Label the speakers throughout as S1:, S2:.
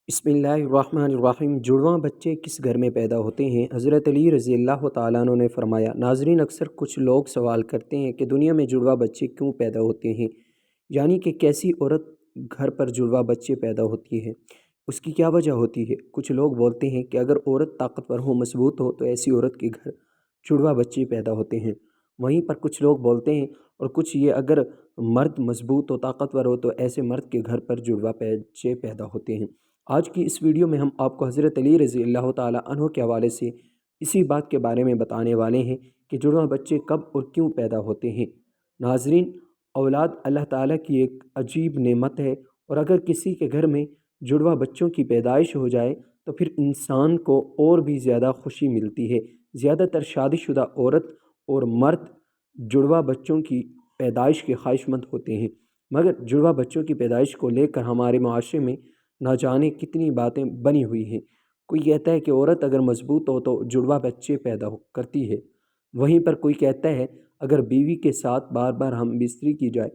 S1: بسم اللہ الرحمن الرحیم۔ جڑواں بچے کس گھر میں پیدا ہوتے ہیں؟ حضرت علی رضی اللہ تعالیٰ عنہ نے فرمایا، ناظرین، اکثر کچھ لوگ سوال کرتے ہیں کہ دنیا میں جڑواں بچے کیوں پیدا ہوتے ہیں، یعنی کہ کیسی عورت گھر پر جڑواں بچے پیدا ہوتی ہے، اس کی کیا وجہ ہوتی ہے۔ کچھ لوگ بولتے ہیں کہ اگر عورت طاقتور ہو، مضبوط ہو تو ایسی عورت کے گھر جڑواں بچے پیدا ہوتے ہیں۔ وہیں پر کچھ لوگ بولتے ہیں اور کچھ یہ، اگر مرد مضبوط و طاقتور ہو تو ایسے مرد کے گھر پر جڑواں بچے پیدا ہوتے ہیں۔ آج کی اس ویڈیو میں ہم آپ کو حضرت علی رضی اللہ تعالیٰ عنہ کے حوالے سے اسی بات کے بارے میں بتانے والے ہیں کہ جڑواں بچے کب اور کیوں پیدا ہوتے ہیں۔ ناظرین، اولاد اللہ تعالیٰ کی ایک عجیب نعمت ہے، اور اگر کسی کے گھر میں جڑواں بچوں کی پیدائش ہو جائے تو پھر انسان کو اور بھی زیادہ خوشی ملتی ہے۔ زیادہ تر شادی شدہ عورت اور مرد جڑواں بچوں کی پیدائش کے خواہش مند ہوتے ہیں، مگر جڑواں بچوں کی پیدائش کو لے کر ہمارے معاشرے میں نہ جانے کتنی باتیں بنی ہوئی ہیں۔ کوئی کہتا ہے کہ عورت اگر مضبوط ہو تو جڑواں بچے پیدا کرتی ہے، وہیں پر کوئی کہتا ہے اگر بیوی کے ساتھ بار بار ہم بستری کی جائے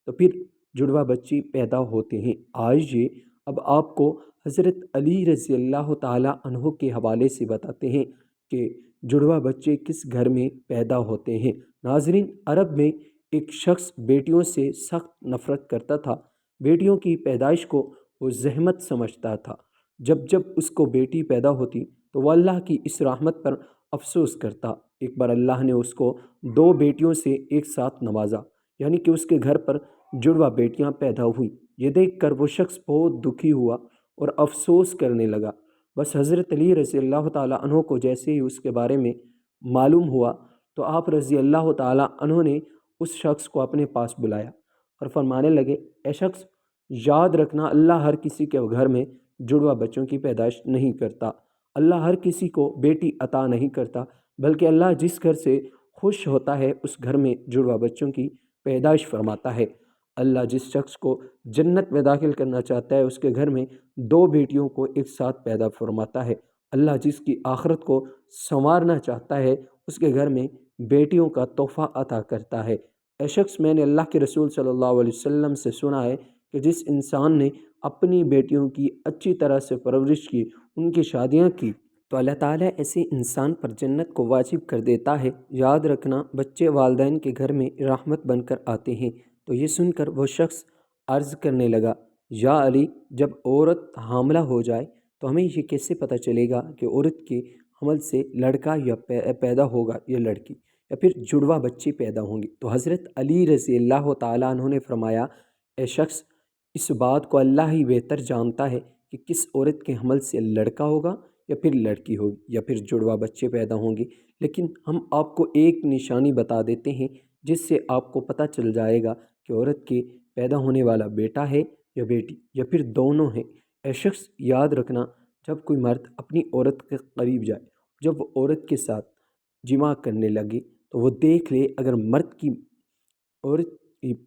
S1: تو پھر جڑواں بچے پیدا ہوتے ہیں۔ آئیے اب آپ کو حضرت علی رضی اللہ تعالیٰ عنہ کے حوالے سے بتاتے ہیں کہ جڑواں بچے کس گھر میں پیدا ہوتے ہیں۔ ناظرین، عرب میں ایک شخص بیٹیوں سے سخت نفرت کرتا تھا۔ بیٹیوں کی پیدائش کو وہ زحمت سمجھتا تھا۔ جب جب اس کو بیٹی پیدا ہوتی تو وہ اللہ کی اس رحمت پر افسوس کرتا۔ ایک بار اللہ نے اس کو 2 بیٹیوں سے ایک ساتھ نوازا، یعنی کہ اس کے گھر پر جڑواں بیٹیاں پیدا ہوئیں۔ یہ دیکھ کر وہ شخص بہت دکھی ہوا اور افسوس کرنے لگا۔ بس حضرت علی رضی اللہ تعالیٰ عنہ کو جیسے ہی اس کے بارے میں معلوم ہوا تو آپ رضی اللہ تعالیٰ عنہ نے اس شخص کو اپنے پاس بلایا اور فرمانے لگے، اے شخص، یاد رکھنا، اللہ ہر کسی کے گھر میں جڑواں بچوں کی پیدائش نہیں کرتا۔ اللہ ہر کسی کو بیٹی عطا نہیں کرتا، بلکہ اللہ جس گھر سے خوش ہوتا ہے اس گھر میں جڑواں بچوں کی پیدائش فرماتا ہے۔ اللہ جس شخص کو جنت میں داخل کرنا چاہتا ہے اس کے گھر میں 2 بیٹیوں کو ایک ساتھ پیدا فرماتا ہے۔ اللہ جس کی آخرت کو سنوارنا چاہتا ہے اس کے گھر میں بیٹیوں کا تحفہ عطا کرتا ہے۔ اے شخص، میں نے اللہ کے رسول صلی اللہ علیہ وسلم سے سنا ہے کہ جس انسان نے اپنی بیٹیوں کی اچھی طرح سے پرورش کی، ان کی شادیاں کی، تو اللہ تعالیٰ ایسے انسان پر جنت کو واجب کر دیتا ہے۔ یاد رکھنا، بچے والدین کے گھر میں رحمت بن کر آتے ہیں۔ تو یہ سن کر وہ شخص عرض کرنے لگا، یا علی، جب عورت حاملہ ہو جائے تو ہمیں یہ کیسے پتہ چلے گا کہ عورت کے حمل سے لڑکا یا پیدا ہوگا یا لڑکی، یا پھر جڑواں بچے پیدا ہوں گے؟ تو حضرت علی رضی اللہ تعالیٰ عنہ نے فرمایا، اے شخص، اس بات کو اللہ ہی بہتر جانتا ہے کہ کس عورت کے حمل سے لڑکا ہوگا یا پھر لڑکی ہوگی یا پھر جڑواں بچے پیدا ہوں گے، لیکن ہم آپ کو ایک نشانی بتا دیتے ہیں جس سے آپ کو پتہ چل جائے گا کہ عورت کے پیدا ہونے والا بیٹا ہے یا بیٹی یا پھر دونوں ہیں۔ اے شخص، یاد رکھنا، جب کوئی مرد اپنی عورت کے قریب جائے، جب وہ عورت کے ساتھ جماع کرنے لگے تو وہ دیکھ لے، اگر مرد کی عورت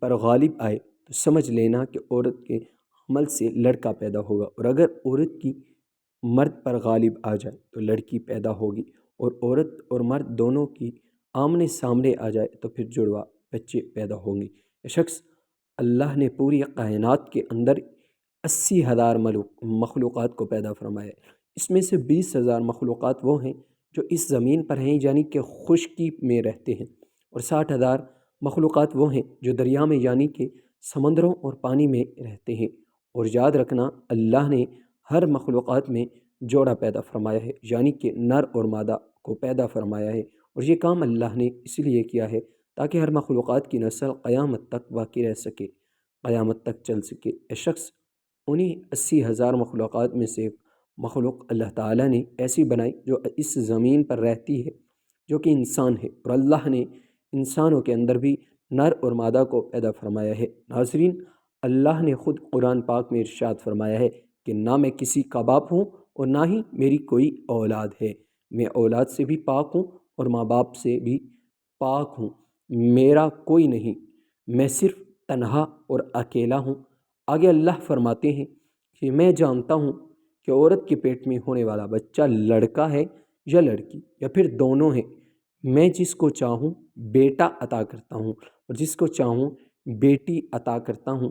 S1: پر غالب آئے تو سمجھ لینا کہ عورت کے حمل سے لڑکا پیدا ہوگا، اور اگر عورت کی مرد پر غالب آ جائے تو لڑکی پیدا ہوگی، اور عورت اور مرد دونوں کی آمنے سامنے آ جائے تو پھر جڑواں بچے پیدا ہوں گے۔ یہ شخص، اللہ نے پوری کائنات کے اندر 80,000 مخلوقات کو پیدا فرمایا ہے۔ اس میں سے 20,000 مخلوقات وہ ہیں جو اس زمین پر ہیں، یعنی کہ خشکی میں رہتے ہیں، اور 60,000 مخلوقات وہ ہیں جو دریا میں، یعنی کہ سمندروں اور پانی میں رہتے ہیں۔ اور یاد رکھنا، اللہ نے ہر مخلوقات میں جوڑا پیدا فرمایا ہے، یعنی کہ نر اور مادہ کو پیدا فرمایا ہے، اور یہ کام اللہ نے اس لیے کیا ہے تاکہ ہر مخلوقات کی نسل قیامت تک باقی رہ سکے، قیامت تک چل سکے۔ اے شخص، انہی 80,000 مخلوقات میں سے مخلوق اللہ تعالیٰ نے ایسی بنائی جو اس زمین پر رہتی ہے، جو کہ انسان ہے، اور اللہ نے انسانوں کے اندر بھی نر اور مادہ کو پیدا فرمایا ہے۔ ناظرین، اللہ نے خود قرآن پاک میں ارشاد فرمایا ہے کہ نہ میں کسی کا باپ ہوں اور نہ ہی میری کوئی اولاد ہے، میں اولاد سے بھی پاک ہوں اور ماں باپ سے بھی پاک ہوں، میرا کوئی نہیں، میں صرف تنہا اور اکیلا ہوں۔ آگے اللہ فرماتے ہیں کہ میں جانتا ہوں کہ عورت کے پیٹ میں ہونے والا بچہ لڑکا ہے یا لڑکی یا پھر دونوں ہیں۔ میں جس کو چاہوں بیٹا عطا کرتا ہوں اور جس کو چاہوں بیٹی عطا کرتا ہوں۔